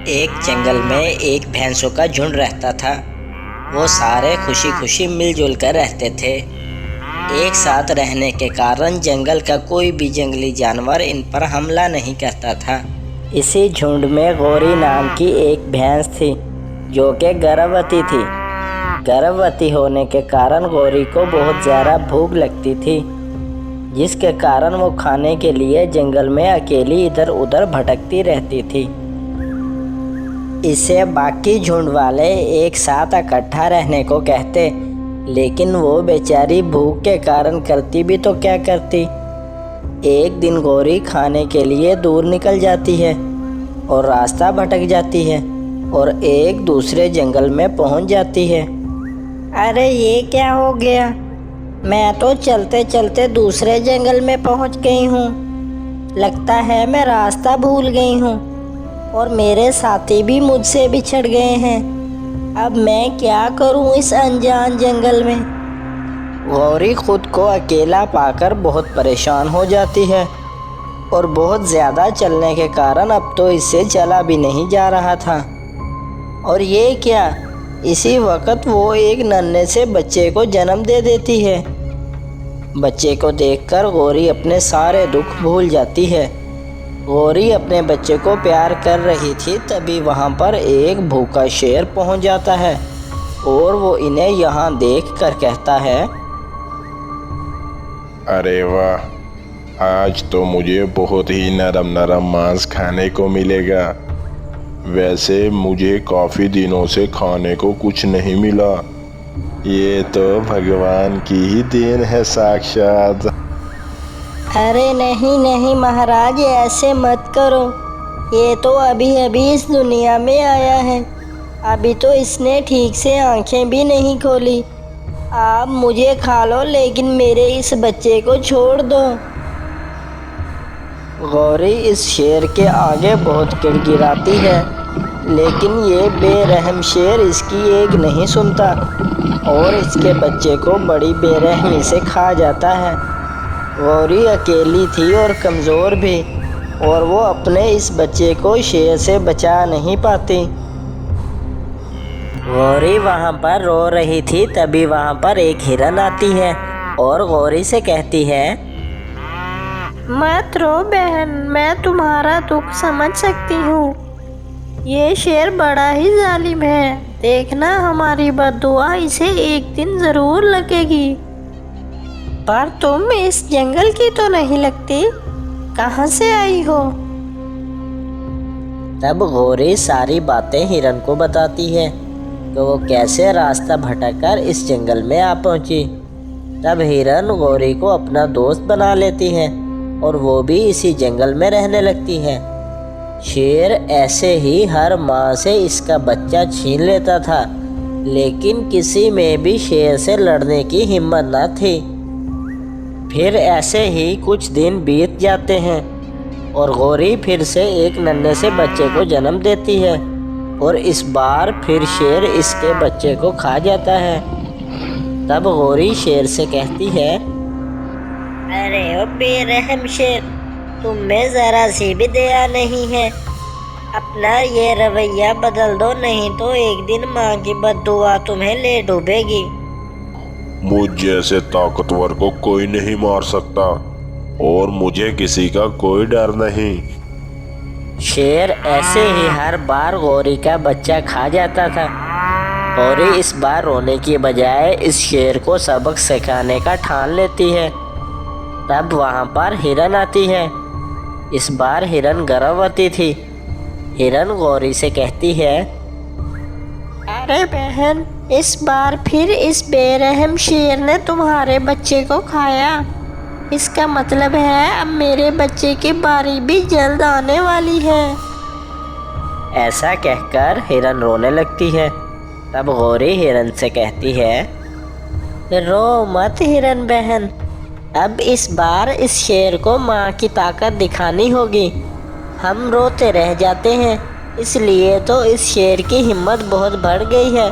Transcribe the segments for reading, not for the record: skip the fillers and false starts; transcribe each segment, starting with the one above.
एक जंगल में एक भैंसों का झुंड रहता था। वो सारे खुशी खुशी मिलजुल कर रहते थे। एक साथ रहने के कारण जंगल का कोई भी जंगली जानवर इन पर हमला नहीं करता था। इसी झुंड में गौरी नाम की एक भैंस थी जो कि गर्भवती थी। गर्भवती होने के कारण गौरी को बहुत ज़्यादा भूख लगती थी, जिसके कारण वो खाने के लिए जंगल में अकेली इधर उधर भटकती रहती थी। इसे बाकी झुंड वाले एक साथ इकट्ठा रहने को कहते, लेकिन वो बेचारी भूख के कारण करती भी तो क्या करती। एक दिन गौरी खाने के लिए दूर निकल जाती है और रास्ता भटक जाती है और एक दूसरे जंगल में पहुंच जाती है। अरे ये क्या हो गया, मैं तो चलते चलते दूसरे जंगल में पहुंच गई हूँ। लगता है मैं रास्ता भूल गई हूँ और मेरे साथी भी मुझसे बिछड़ गए हैं। अब मैं क्या करूँ इस अनजान जंगल में। गौरी खुद को अकेला पाकर बहुत परेशान हो जाती है और बहुत ज़्यादा चलने के कारण अब तो इससे चला भी नहीं जा रहा था। और ये क्या, इसी वक्त वो एक नन्हे से बच्चे को जन्म दे देती है। बच्चे को देखकर गौरी अपने सारे दुख भूल जाती है। गौरी अपने बच्चे को प्यार कर रही थी, तभी वहाँ पर एक भूखा शेर पहुँच जाता है और वो इन्हें यहाँ देखकर कहता है, अरे वाह, आज तो मुझे बहुत ही नरम नरम मांस खाने को मिलेगा। वैसे मुझे काफ़ी दिनों से खाने को कुछ नहीं मिला। ये तो भगवान की ही देन है साक्षात। अरे नहीं नहीं महाराज, ऐसे मत करो। ये तो अभी अभी इस दुनिया में आया है, अभी तो इसने ठीक से आंखें भी नहीं खोली। आप मुझे खा लो, लेकिन मेरे इस बच्चे को छोड़ दो। गौरी इस शेर के आगे बहुत गिड़गिड़ाती है, लेकिन ये बेरहम शेर इसकी एक नहीं सुनता और इसके बच्चे को बड़ी बेरहमी से खा जाता है। गौरी अकेली थी और कमज़ोर भी, और वो अपने इस बच्चे को शेर से बचा नहीं पाती। गौरी वहाँ पर रो रही थी, तभी वहाँ पर एक हिरन आती है और गौरी से कहती है, मत रो बहन, मैं तुम्हारा दुख समझ सकती हूँ। ये शेर बड़ा ही जालिम है, देखना हमारी बद्दुआ इसे एक दिन ज़रूर लगेगी। पर तुम इस जंगल की तो नहीं लगती, कहाँ से आई हो? तब गौरी सारी बातें हिरन को बताती है कि वो कैसे रास्ता भटककर इस जंगल में आ पहुंची। तब हिरन गौरी को अपना दोस्त बना लेती है और वो भी इसी जंगल में रहने लगती है। शेर ऐसे ही हर माँ से इसका बच्चा छीन लेता था, लेकिन किसी में भी शेर से लड़ने की हिम्मत न थी। फिर ऐसे ही कुछ दिन बीत जाते हैं और गौरी फिर से एक नन्हे से बच्चे को जन्म देती है और इस बार फिर शेर इसके बच्चे को खा जाता है। तब गौरी शेर से कहती है, अरे ओ बेरहम शेर, तुम में ज़रा सी भी दया नहीं है। अपना ये रवैया बदल दो, नहीं तो एक दिन माँ की बद्दुआ तुम्हें ले डूबेगी। मुझ जैसे ताकतवर को कोई नहीं मार सकता और मुझे किसी का कोई डर नहीं। शेर ऐसे ही हर बार गौरी का बच्चा खा जाता था। गौरी इस बार रोने की बजाय इस शेर को सबक सिखाने का ठान लेती है। तब वहाँ पर हिरन आती है। इस बार हिरन गर्भवती थी। हिरन गौरी से कहती है, अरे बहन, इस बार फिर इस बेरहम शेर ने तुम्हारे बच्चे को खाया। इसका मतलब है अब मेरे बच्चे की बारी भी जल्द आने वाली है। ऐसा कहकर हिरन रोने लगती है। तब गौरी हिरन से कहती है, रो मत हिरन बहन, अब इस बार इस शेर को माँ की ताकत दिखानी होगी। हम रोते रह जाते हैं, इसलिए तो इस शेर की हिम्मत बहुत बढ़ गई है,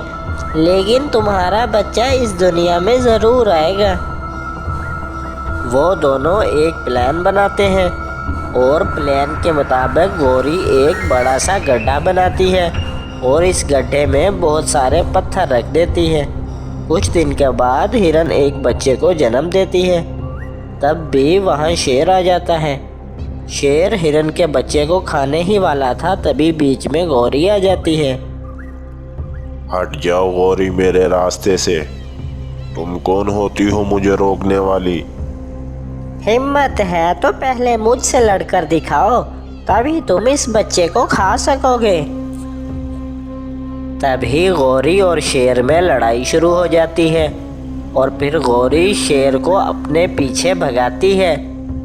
लेकिन तुम्हारा बच्चा इस दुनिया में ज़रूर आएगा। वो दोनों एक प्लान बनाते हैं और प्लान के मुताबिक गौरी एक बड़ा सा गड्ढा बनाती है और इस गड्ढे में बहुत सारे पत्थर रख देती है। कुछ दिन के बाद हिरन एक बच्चे को जन्म देती है। तब भी वहाँ शेर आ जाता है। शेर हिरन के बच्चे को खाने ही वाला था, तभी बीच में गौरी आ जाती है। हट जाओ गौरी मेरे रास्ते से। तुम कौन होती हो मुझे रोकने वाली? हिम्मत है तो पहले मुझसे लड़कर दिखाओ, तभी तुम इस बच्चे को खा सकोगे। तभी गौरी और शेर में लड़ाई शुरू हो जाती है और फिर गौरी शेर को अपने पीछे भगाती है।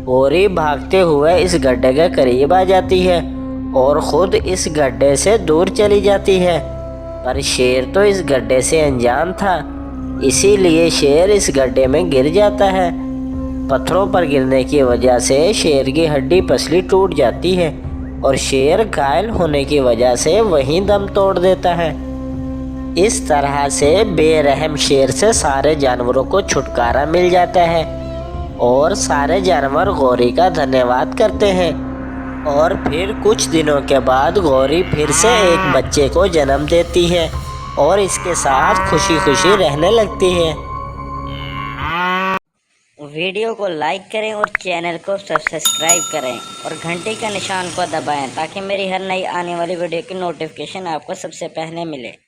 गौरी भागते हुए इस गड्ढे के करीब आ जाती है और खुद इस गड्ढे से दूर चली जाती है। पर शेर तो इस गड्ढे से अनजान था, इसीलिए शेर इस गड्ढे में गिर जाता है। पत्थरों पर गिरने की वजह से शेर की हड्डी पसली टूट जाती है और शेर घायल होने की वजह से वहीं दम तोड़ देता है। इस तरह से बेरहम शेर से सारे जानवरों को छुटकारा मिल जाता है और सारे जानवर गौरी का धन्यवाद करते हैं। और फिर कुछ दिनों के बाद गौरी फिर से एक बच्चे को जन्म देती है और इसके साथ खुशी खुशी रहने लगती है। वीडियो को लाइक करें और चैनल को सब्सक्राइब करें और घंटी का निशान को दबाएं ताकि मेरी हर नई आने वाली वीडियो की नोटिफिकेशन आपको सबसे पहले मिले।